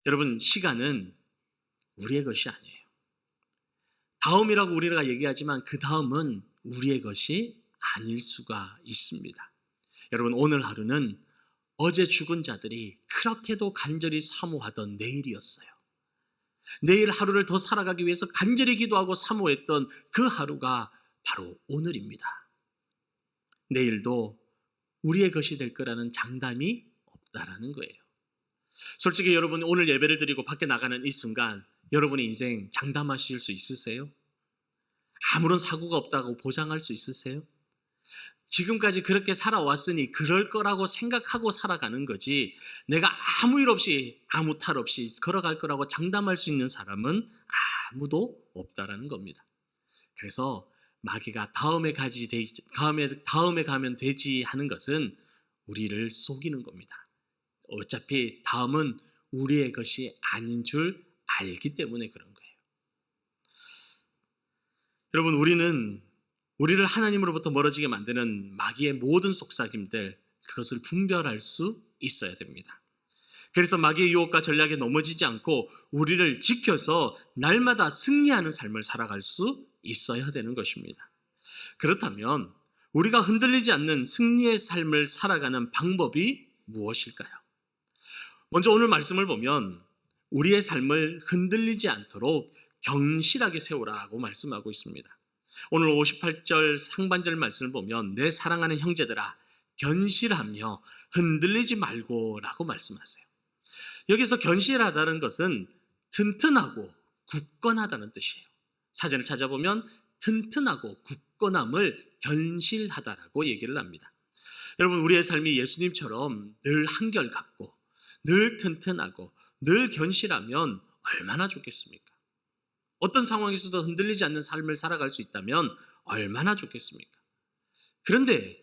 여러분, 시간은 우리의 것이 아니에요. 다음이라고 우리가 얘기하지만 그 다음은 우리의 것이 아닐 수가 있습니다. 여러분, 오늘 하루는 어제 죽은 자들이 그렇게도 간절히 사모하던 내일이었어요. 내일 하루를 더 살아가기 위해서 간절히 기도하고 사모했던 그 하루가 바로 오늘입니다. 내일도 우리의 것이 될 거라는 장담이 없다라는 거예요. 솔직히 여러분, 오늘 예배를 드리고 밖에 나가는 이 순간 여러분의 인생 장담하실 수 있으세요? 아무런 사고가 없다고 보장할 수 있으세요? 지금까지 그렇게 살아왔으니 그럴 거라고 생각하고 살아가는 거지, 내가 아무 일 없이 아무 탈 없이 걸어갈 거라고 장담할 수 있는 사람은 아무도 없다라는 겁니다. 그래서 마귀가 다음에 가면 되지 하는 것은 우리를 속이는 겁니다. 어차피 다음은 우리의 것이 아닌 줄 알기 때문에 그런 거예요. 여러분, 우리를 하나님으로부터 멀어지게 만드는 마귀의 모든 속삭임들, 그것을 분별할 수 있어야 됩니다. 그래서 마귀의 유혹과 전략에 넘어지지 않고 우리를 지켜서 날마다 승리하는 삶을 살아갈 수 있어야 되는 것입니다. 그렇다면 우리가 흔들리지 않는 승리의 삶을 살아가는 방법이 무엇일까요? 먼저 오늘 말씀을 보면 우리의 삶을 흔들리지 않도록 견실하게 세우라고 말씀하고 있습니다. 오늘 58절 상반절 말씀을 보면 내 사랑하는 형제들아 견실하며 흔들리지 말고 라고 말씀하세요. 여기서 견실하다는 것은 튼튼하고 굳건하다는 뜻이에요. 사전을 찾아보면 튼튼하고 굳건함을 견실하다라고 얘기를 합니다. 여러분, 우리의 삶이 예수님처럼 늘 한결같고 늘 튼튼하고 늘 견실하면 얼마나 좋겠습니까? 어떤 상황에서도 흔들리지 않는 삶을 살아갈 수 있다면 얼마나 좋겠습니까? 그런데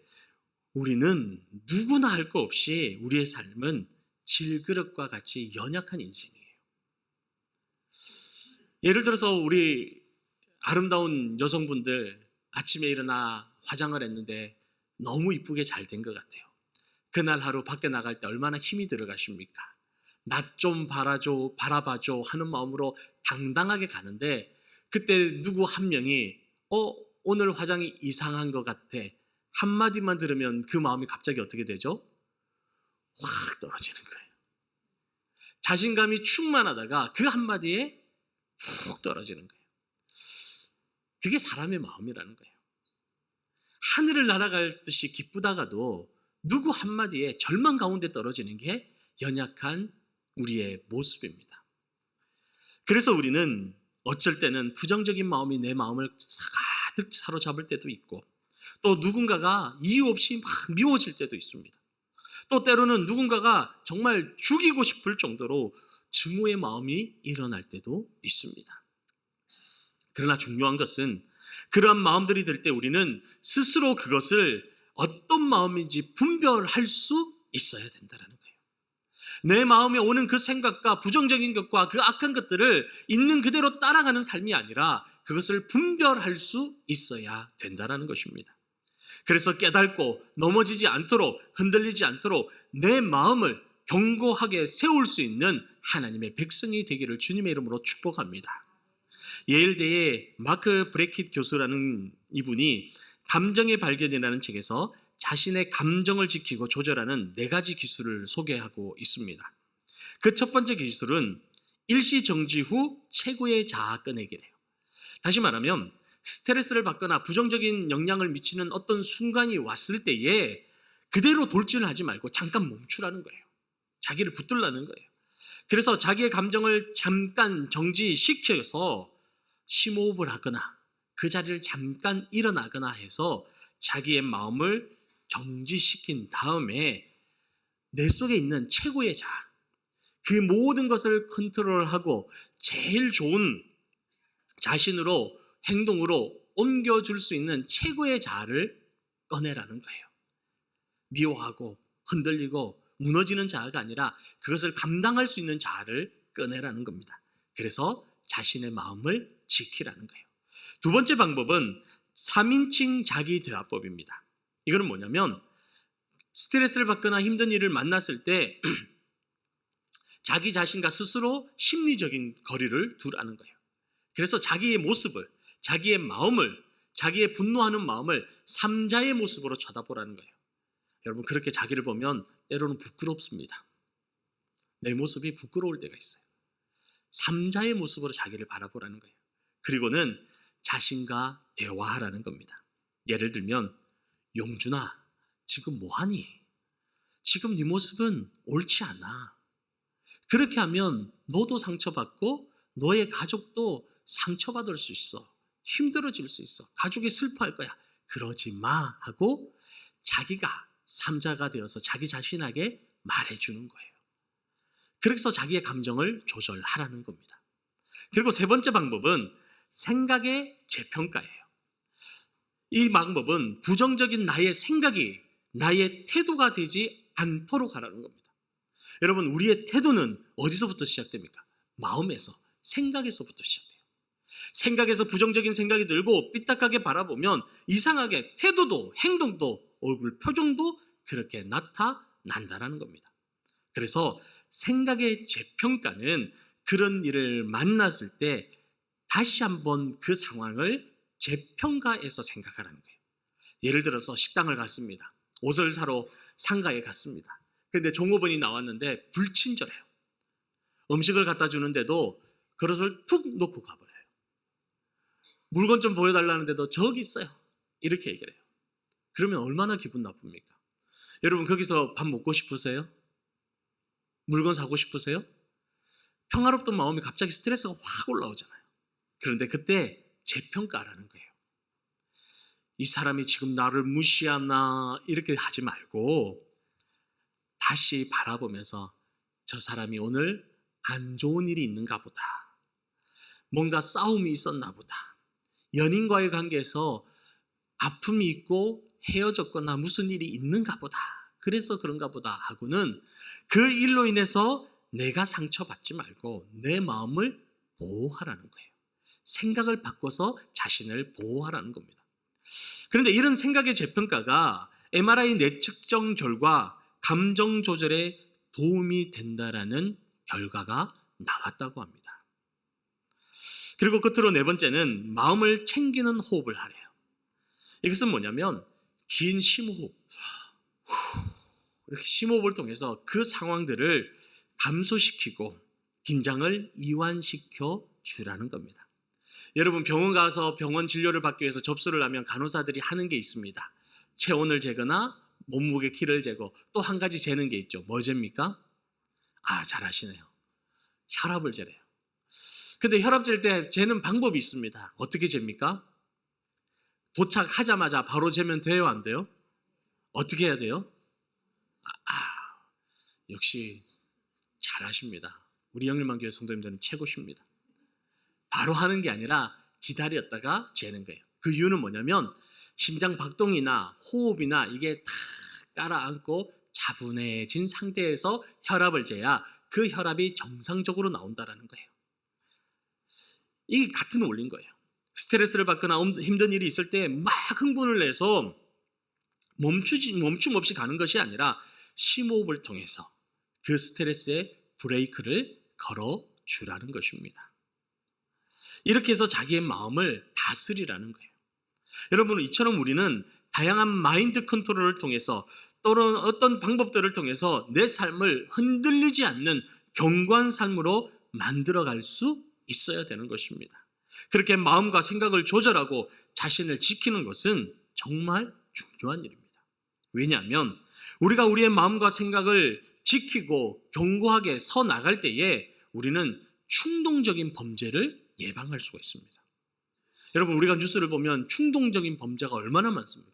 우리는 누구나 할 거 없이 우리의 삶은 질그릇과 같이 연약한 인생이에요. 예를 들어서 우리 아름다운 여성분들 아침에 일어나 화장을 했는데 너무 이쁘게 잘 된 것 같아요. 그날 하루 밖에 나갈 때 얼마나 힘이 들어가십니까? 나 좀 바라봐줘 하는 마음으로 당당하게 가는데, 그때 누구 한 명이 오늘 화장이 이상한 것 같아 한마디만 들으면 그 마음이 갑자기 어떻게 되죠? 확 떨어지는 거예요. 자신감이 충만하다가 그 한마디에 훅 떨어지는 거예요. 그게 사람의 마음이라는 거예요. 하늘을 날아갈 듯이 기쁘다가도 누구 한마디에 절망 가운데 떨어지는 게 연약한 우리의 모습입니다. 그래서 우리는 어쩔 때는 부정적인 마음이 내 마음을 가득 사로잡을 때도 있고, 또 누군가가 이유 없이 막 미워질 때도 있습니다. 또 때로는 누군가가 정말 죽이고 싶을 정도로 증오의 마음이 일어날 때도 있습니다. 그러나 중요한 것은 그러한 마음들이 들 때 우리는 스스로 그것을 어떤 마음인지 분별할 수 있어야 된다는 거예요. 내 마음에 오는 그 생각과 부정적인 것과 그 악한 것들을 있는 그대로 따라가는 삶이 아니라 그것을 분별할 수 있어야 된다는 것입니다. 그래서 깨닫고 넘어지지 않도록, 흔들리지 않도록 내 마음을 견고하게 세울 수 있는 하나님의 백성이 되기를 주님의 이름으로 축복합니다. 예일대의 마크 브레킷 교수라는 이분이 감정의 발견이라는 책에서 자신의 감정을 지키고 조절하는 4가지 기술을 소개하고 있습니다. 그 첫 번째 기술은 일시정지 후 최고의 자아 꺼내기래요. 다시 말하면 스트레스를 받거나 부정적인 영향을 미치는 어떤 순간이 왔을 때에 그대로 돌진을 하지 말고 잠깐 멈추라는 거예요. 자기를 붙들라는 거예요. 그래서 자기의 감정을 잠깐 정지시켜서 심호흡을 하거나 그 자리를 잠깐 일어나거나 해서 자기의 마음을 정지시킨 다음에 내 속에 있는 최고의 자아, 그 모든 것을 컨트롤하고 제일 좋은 자신으로 행동으로 옮겨줄 수 있는 최고의 자아를 꺼내라는 거예요. 미워하고 흔들리고 무너지는 자아가 아니라 그것을 감당할 수 있는 자아를 꺼내라는 겁니다. 그래서 자신의 마음을 지키라는 거예요. 두 번째 방법은 3인칭 자기대화법입니다. 이거는 뭐냐면 스트레스를 받거나 힘든 일을 만났을 때 자기 자신과 스스로 심리적인 거리를 두라는 거예요. 그래서 자기의 모습을, 자기의 마음을, 자기의 분노하는 마음을 삼자의 모습으로 쳐다보라는 거예요. 여러분, 그렇게 자기를 보면 때로는 부끄럽습니다. 내 모습이 부끄러울 때가 있어요. 삼자의 모습으로 자기를 바라보라는 거예요. 그리고는 자신과 대화하라는 겁니다. 예를 들면, 용준아, 지금 뭐하니? 지금 네 모습은 옳지 않아. 그렇게 하면 너도 상처받고 너의 가족도 상처받을 수 있어. 힘들어질 수 있어. 가족이 슬퍼할 거야. 그러지 마 하고 자기가 삼자가 되어서 자기 자신에게 말해주는 거예요. 그래서 자기의 감정을 조절하라는 겁니다. 그리고 세 번째 방법은 생각의 재평가예요. 이 방법은 부정적인 나의 생각이 나의 태도가 되지 않도록 하라는 겁니다. 여러분, 우리의 태도는 어디서부터 시작됩니까? 마음에서, 생각에서부터 시작돼요. 생각에서 부정적인 생각이 들고 삐딱하게 바라보면 이상하게 태도도 행동도 얼굴 표정도 그렇게 나타난다는 겁니다. 그래서 생각의 재평가는 그런 일을 만났을 때 다시 한번 그 상황을 재평가해서 생각하라는 거예요. 예를 들어서 식당을 갔습니다. 옷을 사러 상가에 갔습니다. 그런데 종업원이 나왔는데 불친절해요. 음식을 갖다 주는데도 그릇을 툭 놓고 가버려요. 물건 좀 보여달라는데도 저기 있어요. 이렇게 얘기를 해요. 그러면 얼마나 기분 나쁩니까? 여러분, 거기서 밥 먹고 싶으세요? 물건 사고 싶으세요? 평화롭던 마음이 갑자기 스트레스가 확 올라오잖아요. 그런데 그때 재평가라는 거예요. 이 사람이 지금 나를 무시하나 이렇게 하지 말고 다시 바라보면서 저 사람이 오늘 안 좋은 일이 있는가 보다. 뭔가 싸움이 있었나 보다. 연인과의 관계에서 아픔이 있고 헤어졌거나 무슨 일이 있는가 보다. 그래서 그런가 보다 하고는 그 일로 인해서 내가 상처받지 말고 내 마음을 보호하라는 거예요. 생각을 바꿔서 자신을 보호하라는 겁니다. 그런데 이런 생각의 재평가가 MRI 뇌측정 결과 감정 조절에 도움이 된다라는 결과가 나왔다고 합니다. 그리고 끝으로 네 번째는 마음을 챙기는 호흡을 하래요. 이것은 뭐냐면 긴 심호흡, 이렇게 심호흡을 통해서 그 상황들을 감소시키고 긴장을 이완시켜 주라는 겁니다. 여러분, 병원 가서 병원 진료를 받기 위해서 접수를 하면 간호사들이 하는 게 있습니다. 체온을 재거나 몸무게 키를 재고 또 한 가지 재는 게 있죠. 뭐 잽니까? 잘 아시네요. 혈압을 재래요. 근데 혈압 잴 때 재는 방법이 있습니다. 어떻게 잽니까? 도착하자마자 바로 재면 돼요, 안 돼요? 어떻게 해야 돼요? 역시 잘하십니다. 우리 영일만 교회 성도님들은 최고십니다. 바로 하는 게 아니라 기다렸다가 재는 거예요. 그 이유는 뭐냐면 심장 박동이나 호흡이나 이게 다 깔아앉고 차분해진 상태에서 혈압을 재야 그 혈압이 정상적으로 나온다는 거예요. 이게 같은 원리인 거예요. 스트레스를 받거나 힘든 일이 있을 때 막 흥분을 내서 멈춤 없이 가는 것이 아니라 심호흡을 통해서 그 스트레스에 브레이크를 걸어주라는 것입니다. 이렇게 해서 자기의 마음을 다스리라는 거예요. 여러분, 이처럼 우리는 다양한 마인드 컨트롤을 통해서 또는 어떤 방법들을 통해서 내 삶을 흔들리지 않는 견고한 삶으로 만들어갈 수 있어야 되는 것입니다. 그렇게 마음과 생각을 조절하고 자신을 지키는 것은 정말 중요한 일입니다. 왜냐하면 우리가 우리의 마음과 생각을 지키고 견고하게 서 나갈 때에 우리는 충동적인 범죄를 예방할 수가 있습니다. 여러분, 우리가 뉴스를 보면 충동적인 범죄가 얼마나 많습니까?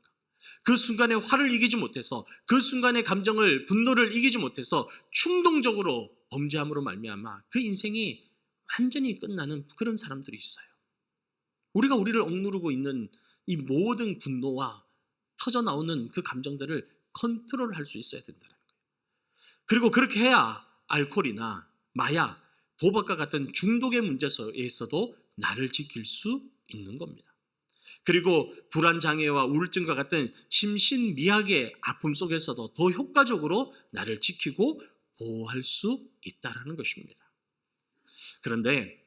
그 순간에 화를 이기지 못해서 그 순간의 감정을 분노를 이기지 못해서 충동적으로 범죄함으로 말미암아 그 인생이 완전히 끝나는 그런 사람들이 있어요. 우리가 우리를 억누르고 있는 이 모든 분노와 터져 나오는 그 감정들을 컨트롤할 수 있어야 된다는 거예요. 그리고 그렇게 해야 알코올이나 마약, 도박과 같은 중독의 문제에서도 나를 지킬 수 있는 겁니다. 그리고 불안장애와 우울증과 같은 심신미약의 아픔 속에서도 더 효과적으로 나를 지키고 보호할 수 있다라는 것입니다. 그런데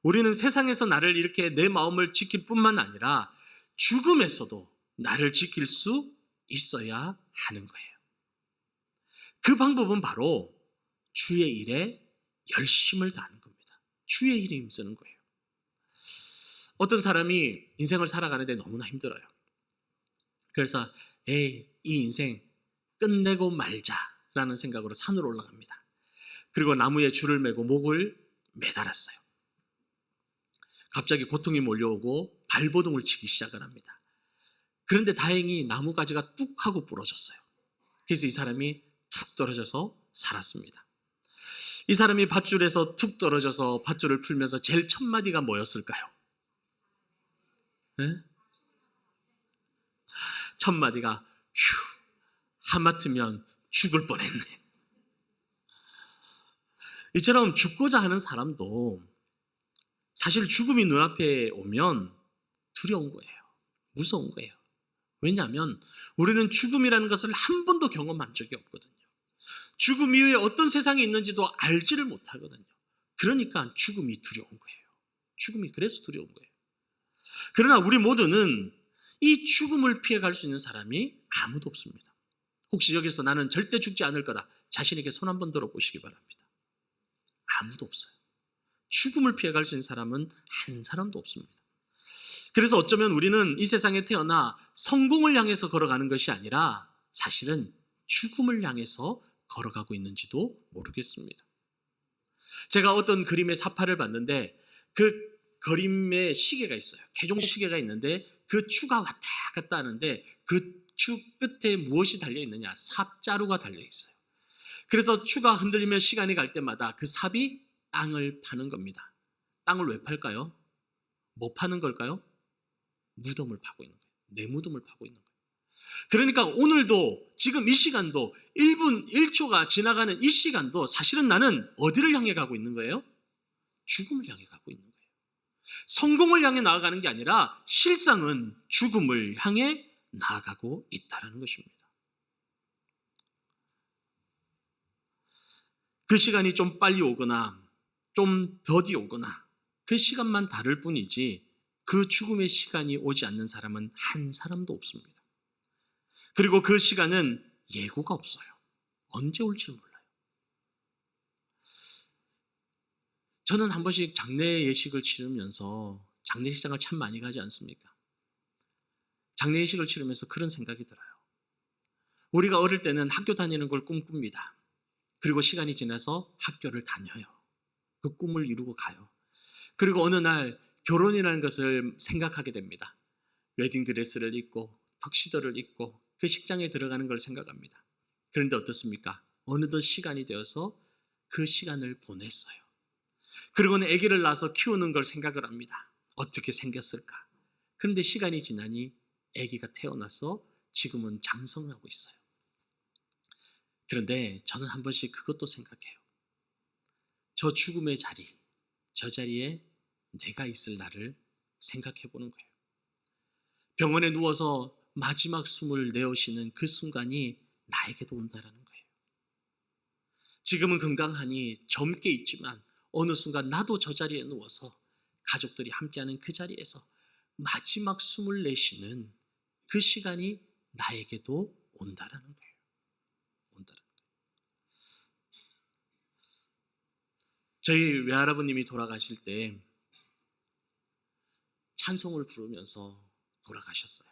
우리는 세상에서 나를 이렇게 내 마음을 지킬 뿐만 아니라 죽음에서도 나를 지킬 수 있어야 하는 거예요. 그 방법은 바로 주의 일에 열심을 다하는 겁니다. 주의 일에 힘쓰는 거예요. 어떤 사람이 인생을 살아가는데 너무나 힘들어요. 그래서 이 인생 끝내고 말자라는 생각으로 산으로 올라갑니다. 그리고 나무에 줄을 매고 목을 매달았어요. 갑자기 고통이 몰려오고 발버둥을 치기 시작을 합니다. 그런데 다행히 나무가지가 뚝 하고 부러졌어요. 그래서 이 사람이 툭 떨어져서 살았습니다. 이 사람이 밧줄에서 툭 떨어져서 밧줄을 풀면서 제일 첫 마디가 뭐였을까요? 네? 첫 마디가 휴, 하마터면 죽을 뻔했네. 이처럼 죽고자 하는 사람도 사실 죽음이 눈앞에 오면 두려운 거예요. 무서운 거예요. 왜냐하면 우리는 죽음이라는 것을 한 번도 경험한 적이 없거든요. 죽음 이후에 어떤 세상이 있는지도 알지를 못하거든요. 그러니까 죽음이 두려운 거예요. 죽음이 그래서 두려운 거예요. 그러나 우리 모두는 이 죽음을 피해갈 수 있는 사람이 아무도 없습니다. 혹시 여기서 나는 절대 죽지 않을 거다, 자신에게 손 한번 들어보시기 바랍니다. 아무도 없어요. 죽음을 피해갈 수 있는 사람은 한 사람도 없습니다. 그래서 어쩌면 우리는 이 세상에 태어나 성공을 향해서 걸어가는 것이 아니라 사실은 죽음을 향해서 걸어가고 있는지도 모르겠습니다. 제가 어떤 그림의 사파를 봤는데 그 그림에 시계가 있어요. 개종 시계가 있는데 그 추가 왔다 갔다 하는데 그 추 끝에 무엇이 달려 있느냐? 삽자루가 달려 있어요. 그래서 추가 흔들리면 시간이 갈 때마다 그 삽이 땅을 파는 겁니다. 땅을 왜 팔까요? 뭐 파는 걸까요? 무덤을 파고 있는 거예요. 내 무덤을 파고 있는 거예요. 그러니까 오늘도 지금 이 시간도 1분 1초가 지나가는 이 시간도 사실은 나는 어디를 향해 가고 있는 거예요? 죽음을 향해 가고 있는 거예요. 성공을 향해 나아가는 게 아니라 실상은 죽음을 향해 나아가고 있다는 것입니다. 그 시간이 좀 빨리 오거나 좀 더디 오거나 그 시간만 다를 뿐이지 그 죽음의 시간이 오지 않는 사람은 한 사람도 없습니다. 그리고 그 시간은 예고가 없어요. 언제 올지 몰라요. 저는 한 번씩 장례 예식을 치르면서 장례식장을 참 많이 가지 않습니까? 장례 예식을 치르면서 그런 생각이 들어요. 우리가 어릴 때는 학교 다니는 걸 꿈꿉니다. 그리고 시간이 지나서 학교를 다녀요. 그 꿈을 이루고 가요. 그리고 어느 날 결혼이라는 것을 생각하게 됩니다. 웨딩드레스를 입고 턱시도를 입고 그 식장에 들어가는 걸 생각합니다. 그런데 어떻습니까? 어느덧 시간이 되어서 그 시간을 보냈어요. 그리고는 아기를 낳아서 키우는 걸 생각을 합니다. 어떻게 생겼을까? 그런데 시간이 지나니 아기가 태어나서 지금은 장성하고 있어요. 그런데 저는 한 번씩 그것도 생각해요. 저 죽음의 자리, 저 자리에 내가 있을 날을 생각해 보는 거예요. 병원에 누워서 마지막 숨을 내쉬는 그 순간이 나에게도 온다라는 거예요. 지금은 건강하니 젊게 있지만 어느 순간 나도 저 자리에 누워서 가족들이 함께하는 그 자리에서 마지막 숨을 내쉬는 그 시간이 나에게도 온다라는 거예요. 온다라는 거예요. 저희 외할아버님이 돌아가실 때 찬송을 부르면서 돌아가셨어요.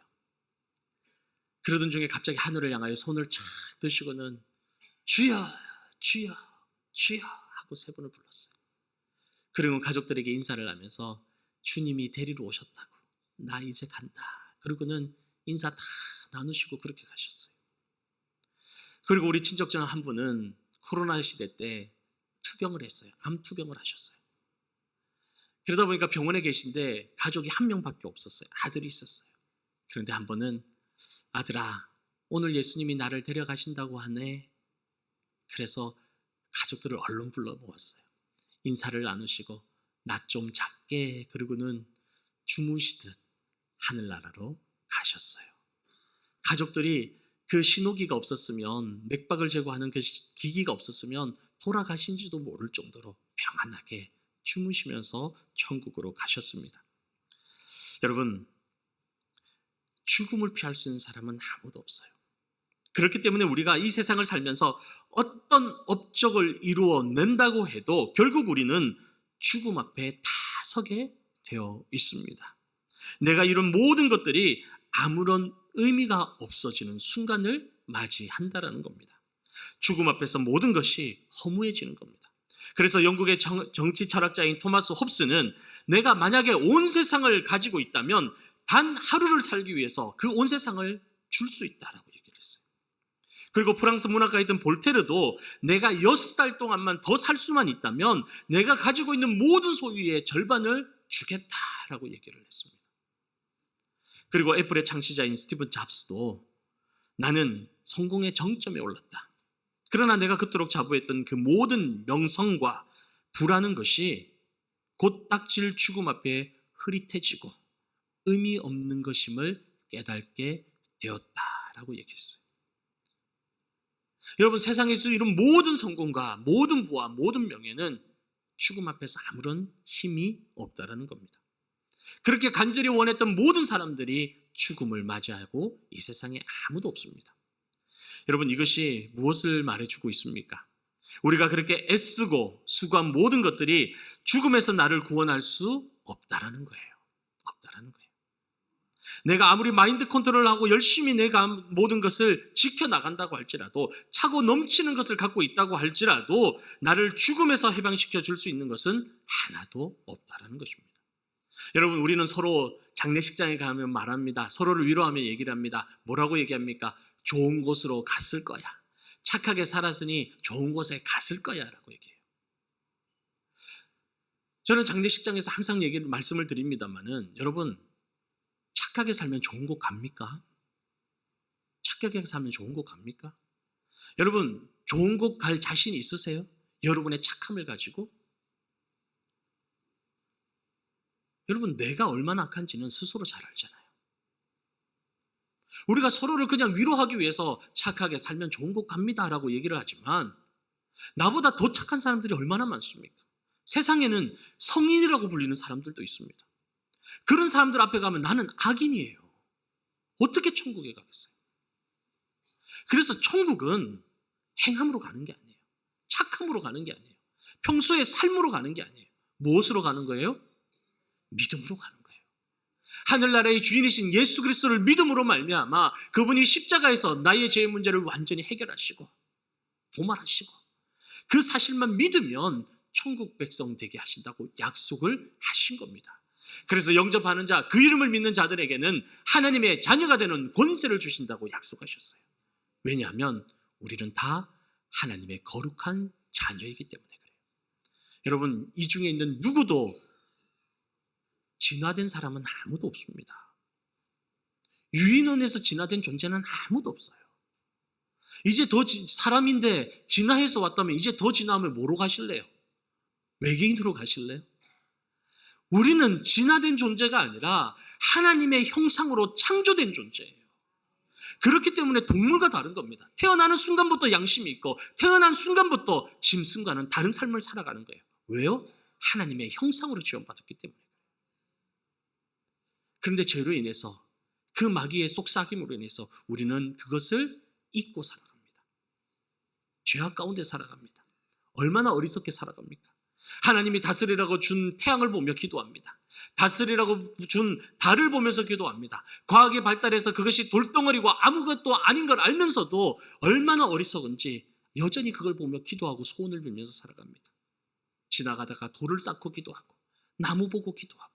그러던 중에 갑자기 하늘을 향하여 손을 착 드시고는 주여 주여 주여 하고 3번을 불렀어요. 그리고 가족들에게 인사를 하면서 주님이 데리러 오셨다고, 나 이제 간다. 그리고는 인사 다 나누시고 그렇게 가셨어요. 그리고 우리 친척 중 한 분은 코로나 시대 때 투병을 했어요. 암 투병을 하셨어요. 그러다 보니까 병원에 계신데 가족이 한 명밖에 없었어요. 아들이 있었어요. 그런데 한 번은 아들아, 오늘 예수님이 나를 데려가신다고 하네. 그래서 가족들을 얼른 불러 모았어요. 인사를 나누시고 나 좀 작게, 그리고는 주무시듯 하늘나라로 가셨어요. 가족들이 그 신호기가 없었으면, 맥박을 제거하는 그 기기가 없었으면 돌아가신지도 모를 정도로 평안하게 주무시면서 천국으로 가셨습니다. 여러분, 죽음을 피할 수 있는 사람은 아무도 없어요. 그렇기 때문에 우리가 이 세상을 살면서 어떤 업적을 이루어낸다고 해도 결국 우리는 죽음 앞에 다 서게 되어 있습니다. 내가 이룬 모든 것들이 아무런 의미가 없어지는 순간을 맞이한다라는 겁니다. 죽음 앞에서 모든 것이 허무해지는 겁니다. 그래서 영국의 정치 철학자인 토마스 홉스는 내가 만약에 온 세상을 가지고 있다면 단 하루를 살기 위해서 그 온 세상을 줄 수 있다라고 얘기를 했어요. 그리고 프랑스 문학가이던 볼테르도 내가 6살 동안만 더 살 수만 있다면 내가 가지고 있는 모든 소유의 절반을 주겠다라고 얘기를 했습니다. 그리고 애플의 창시자인 스티븐 잡스도 나는 성공의 정점에 올랐다. 그러나 내가 그토록 자부했던 그 모든 명성과 부라는 것이 곧 닥칠 죽음 앞에 흐릿해지고 의미 없는 것임을 깨닫게 되었다라고 얘기했어요. 여러분, 세상에서 이룬 모든 성공과 모든 부와 모든 명예는 죽음 앞에서 아무런 힘이 없다라는 겁니다. 그렇게 간절히 원했던 모든 사람들이 죽음을 맞이하고 이 세상에 아무도 없습니다. 여러분, 이것이 무엇을 말해주고 있습니까? 우리가 그렇게 애쓰고 수고한 모든 것들이 죽음에서 나를 구원할 수 없다라는 거예요. 없다라는 거예요. 내가 아무리 마인드 컨트롤하고 열심히 내가 모든 것을 지켜나간다고 할지라도, 차고 넘치는 것을 갖고 있다고 할지라도 나를 죽음에서 해방시켜 줄 수 있는 것은 하나도 없다라는 것입니다. 여러분, 우리는 서로 장례식장에 가면 말합니다. 서로를 위로하며 얘기를 합니다. 뭐라고 얘기합니까? 좋은 곳으로 갔을 거야. 착하게 살았으니 좋은 곳에 갔을 거야 라고 얘기해요. 저는 장례식장에서 항상 말씀을 드립니다만은, 여러분, 착하게 살면 좋은 곳 갑니까? 착하게 살면 좋은 곳 갑니까? 여러분, 좋은 곳 갈 자신 있으세요? 여러분의 착함을 가지고? 여러분, 내가 얼마나 악한지는 스스로 잘 알잖아요. 우리가 서로를 그냥 위로하기 위해서 착하게 살면 좋은 곳 갑니다라고 얘기를 하지만 나보다 더 착한 사람들이 얼마나 많습니까? 세상에는 성인이라고 불리는 사람들도 있습니다. 그런 사람들 앞에 가면 나는 악인이에요. 어떻게 천국에 가겠어요? 그래서 천국은 행함으로 가는 게 아니에요. 착함으로 가는 게 아니에요. 평소의 삶으로 가는 게 아니에요. 무엇으로 가는 거예요? 믿음으로 가는 거예요. 하늘나라의 주인이신 예수 그리스도를 믿음으로 말미암아 그분이 십자가에서 나의 죄의 문제를 완전히 해결하시고 도말하시고 그 사실만 믿으면 천국 백성 되게 하신다고 약속을 하신 겁니다. 그래서 영접하는 자, 그 이름을 믿는 자들에게는 하나님의 자녀가 되는 권세를 주신다고 약속하셨어요. 왜냐하면 우리는 다 하나님의 거룩한 자녀이기 때문에 그래요. 여러분, 이 중에 있는 누구도 진화된 사람은 아무도 없습니다. 유인원에서 진화된 존재는 아무도 없어요. 이제 더 사람인데 진화해서 왔다면 이제 더 진화하면 뭐로 가실래요? 외계인으로 가실래요? 우리는 진화된 존재가 아니라 하나님의 형상으로 창조된 존재예요. 그렇기 때문에 동물과 다른 겁니다. 태어나는 순간부터 양심이 있고 태어난 순간부터 짐승과는 다른 삶을 살아가는 거예요. 왜요? 하나님의 형상으로 지원받았기 때문에. 그런데 죄로 인해서 그 마귀의 속삭임으로 인해서 우리는 그것을 잊고 살아갑니다. 죄악 가운데 살아갑니다. 얼마나 어리석게 살아갑니까? 하나님이 다스리라고 준 태양을 보며 기도합니다. 다스리라고 준 달을 보면서 기도합니다. 과학이 발달해서 그것이 돌덩어리고 아무것도 아닌 걸 알면서도 얼마나 어리석은지 여전히 그걸 보며 기도하고 소원을 빌면서 살아갑니다. 지나가다가 돌을 쌓고 기도하고 나무 보고 기도하고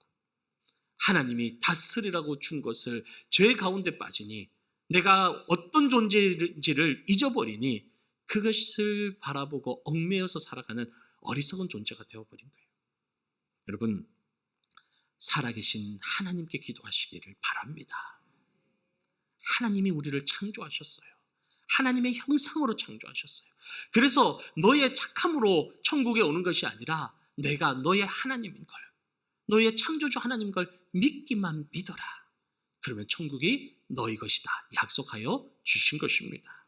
하나님이 다스리라고 준 것을 죄 가운데 빠지니 내가 어떤 존재인지를 잊어버리니 그것을 바라보고 얽매여서 살아가는 어리석은 존재가 되어버린 거예요. 여러분, 살아계신 하나님께 기도하시기를 바랍니다. 하나님이 우리를 창조하셨어요. 하나님의 형상으로 창조하셨어요. 그래서 너의 착함으로 천국에 오는 것이 아니라 내가 너의 하나님인 걸, 너의 창조주 하나님인 걸 믿기만 믿어라. 그러면 천국이 너희 것이다 약속하여 주신 것입니다.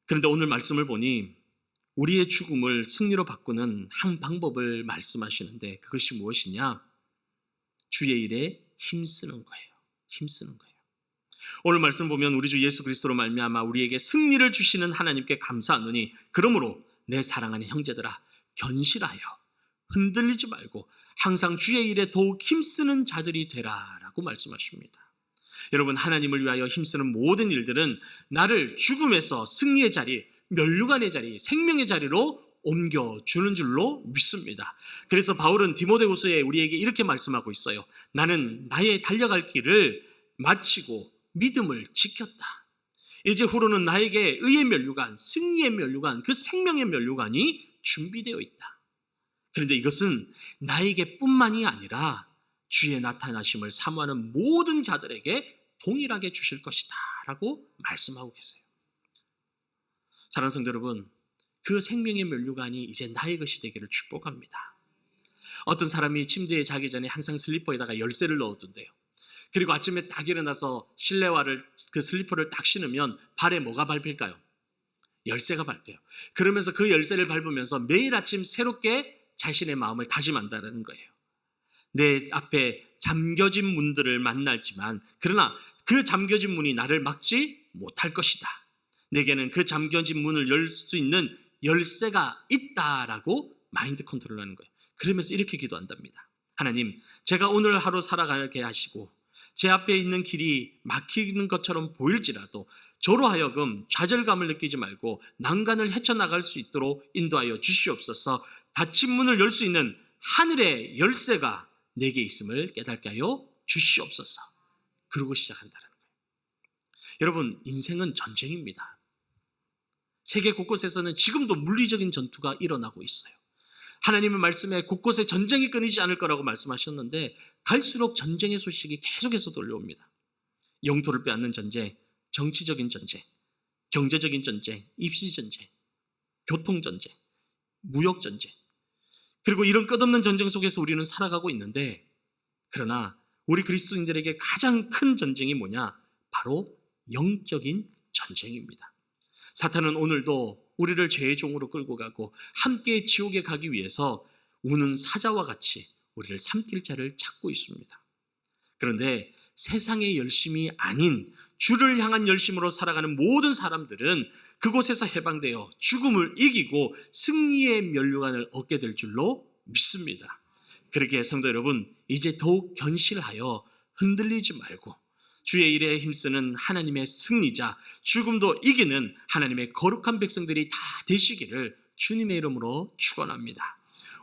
그런데 오늘 말씀을 보니 우리의 죽음을 승리로 바꾸는 한 방법을 말씀하시는데 그것이 무엇이냐? 주의 일에 힘쓰는 거예요. 힘쓰는 거예요. 오늘 말씀 보면 우리 주 예수 그리스도로 말미암아 우리에게 승리를 주시는 하나님께 감사하노니 그러므로 내 사랑하는 형제들아 견실하여 흔들리지 말고 항상 주의 일에 더욱 힘쓰는 자들이 되라라고 말씀하십니다. 여러분, 하나님을 위하여 힘쓰는 모든 일들은 나를 죽음에서 승리의 자리, 면류관의 자리, 생명의 자리로 옮겨주는 줄로 믿습니다. 그래서 바울은 디모데후서에 우리에게 이렇게 말씀하고 있어요. 나는 나의 달려갈 길을 마치고 믿음을 지켰다. 이제 후로는 나에게 의의 면류관, 승리의 면류관, 그 생명의 면류관이 준비되어 있다. 그런데 이것은 나에게 뿐만이 아니라 주의 나타나심을 사모하는 모든 자들에게 동일하게 주실 것이다 라고 말씀하고 계세요. 사랑하는 성도 여러분, 그 생명의 면류관이 이제 나의 것이 되기를 축복합니다. 어떤 사람이 침대에 자기 전에 항상 슬리퍼에다가 열쇠를 넣어둔대요. 그리고 아침에 딱 일어나서 실내화를 그 슬리퍼를 딱 신으면 발에 뭐가 밟힐까요? 열쇠가 밟혀요. 그러면서 그 열쇠를 밟으면서 매일 아침 새롭게 자신의 마음을 다짐한다는 거예요. 내 앞에 잠겨진 문들을 만날지만 그러나 그 잠겨진 문이 나를 막지 못할 것이다. 내게는 그 잠겨진 문을 열 수 있는 열쇠가 있다라고 마인드 컨트롤하는 거예요. 그러면서 이렇게 기도한답니다. 하나님, 제가 오늘 하루 살아가게 하시고 제 앞에 있는 길이 막히는 것처럼 보일지라도 저로 하여금 좌절감을 느끼지 말고 난간을 헤쳐나갈 수 있도록 인도하여 주시옵소서. 닫힌 문을 열 수 있는 하늘의 열쇠가 내게 있음을 깨닫게 하여 주시옵소서. 그러고 시작한다는 거예요. 여러분, 인생은 전쟁입니다. 세계 곳곳에서는 지금도 물리적인 전투가 일어나고 있어요. 하나님의 말씀에 곳곳에 전쟁이 끊이지 않을 거라고 말씀하셨는데 갈수록 전쟁의 소식이 계속해서 들려옵니다. 영토를 빼앗는 전쟁, 정치적인 전쟁, 경제적인 전쟁, 입시 전쟁, 교통 전쟁, 무역 전쟁, 그리고 이런 끝없는 전쟁 속에서 우리는 살아가고 있는데, 그러나 우리 그리스도인들에게 가장 큰 전쟁이 뭐냐? 바로 영적인 전쟁입니다. 사탄은 오늘도 우리를 죄의 종으로 끌고 가고 함께 지옥에 가기 위해서 우는 사자와 같이 우리를 삼킬 자를 찾고 있습니다. 그런데 세상의 열심이 아닌 주를 향한 열심으로 살아가는 모든 사람들은 그곳에서 해방되어 죽음을 이기고 승리의 면류관을 얻게 될 줄로 믿습니다. 그러기에 성도 여러분, 이제 더욱 견실하여 흔들리지 말고 주의 일에 힘쓰는 하나님의 승리자, 죽음도 이기는 하나님의 거룩한 백성들이 다 되시기를 주님의 이름으로 축원합니다.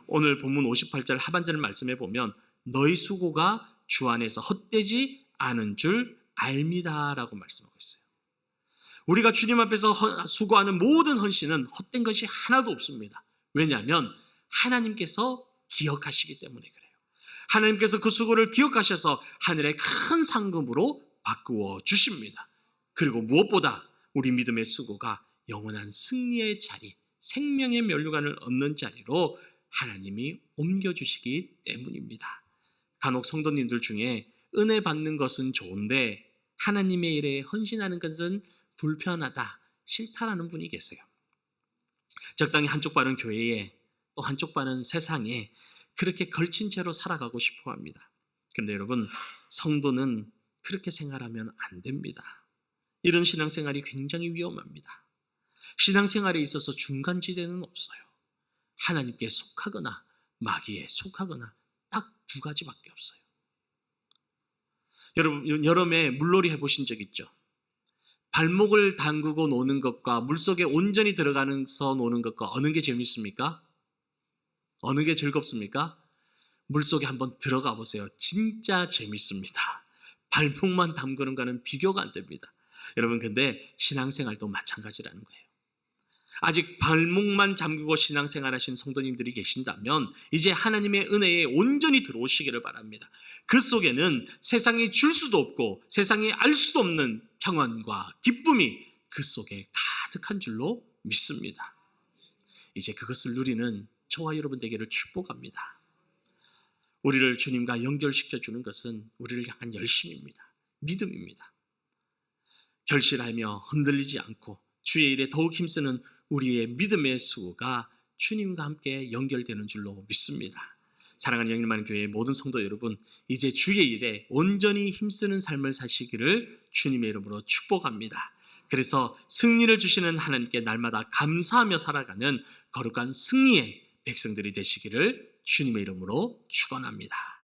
오늘 본문 58절 하반절 말씀에 보면 너희 수고가 주 안에서 헛되지 않은 줄 알미다 라고 말씀하고 있어요. 우리가 주님 앞에서 수고하는 모든 헌신은 헛된 것이 하나도 없습니다. 왜냐하면 하나님께서 기억하시기 때문에 그래요. 하나님께서 그 수고를 기억하셔서 하늘의 큰 상급으로 바꾸어 주십니다. 그리고 무엇보다 우리 믿음의 수고가 영원한 승리의 자리, 생명의 면류관을 얻는 자리로 하나님이 옮겨주시기 때문입니다. 간혹 성도님들 중에 은혜 받는 것은 좋은데 하나님의 일에 헌신하는 것은 불편하다, 싫다라는 분이 계세요. 적당히 한쪽 발은 교회에 또 한쪽 발은 세상에 그렇게 걸친 채로 살아가고 싶어 합니다. 그런데 여러분, 성도는 그렇게 생활하면 안 됩니다. 이런 신앙생활이 굉장히 위험합니다. 신앙생활에 있어서 중간지대는 없어요. 하나님께 속하거나 마귀에 속하거나 딱 두 가지밖에 없어요. 여러분, 여름에 물놀이 해보신 적 있죠? 발목을 담그고 노는 것과 물속에 온전히 들어가서 노는 것과 어느 게 재밌습니까? 어느 게 즐겁습니까? 물속에 한번 들어가 보세요. 진짜 재밌습니다. 발목만 담그는 거는 비교가 안 됩니다. 여러분, 근데 신앙생활도 마찬가지라는 거예요. 아직 발목만 잠그고 신앙생활 하신 성도님들이 계신다면 이제 하나님의 은혜에 온전히 들어오시기를 바랍니다. 그 속에는 세상이 줄 수도 없고 세상이 알 수도 없는 평안과 기쁨이 그 속에 가득한 줄로 믿습니다. 이제 그것을 누리는 저와 여러분 되기를 축복합니다. 우리를 주님과 연결시켜 주는 것은 우리를 향한 열심입니다. 믿음입니다. 결실하며 흔들리지 않고 주의 일에 더욱 힘쓰는 우리의 믿음의 수고가 주님과 함께 연결되는 줄로 믿습니다. 사랑하는 영일만 교회의 모든 성도 여러분, 이제 주의 일에 온전히 힘쓰는 삶을 사시기를 주님의 이름으로 축복합니다. 그래서 승리를 주시는 하나님께 날마다 감사하며 살아가는 거룩한 승리의 백성들이 되시기를 주님의 이름으로 축원합니다.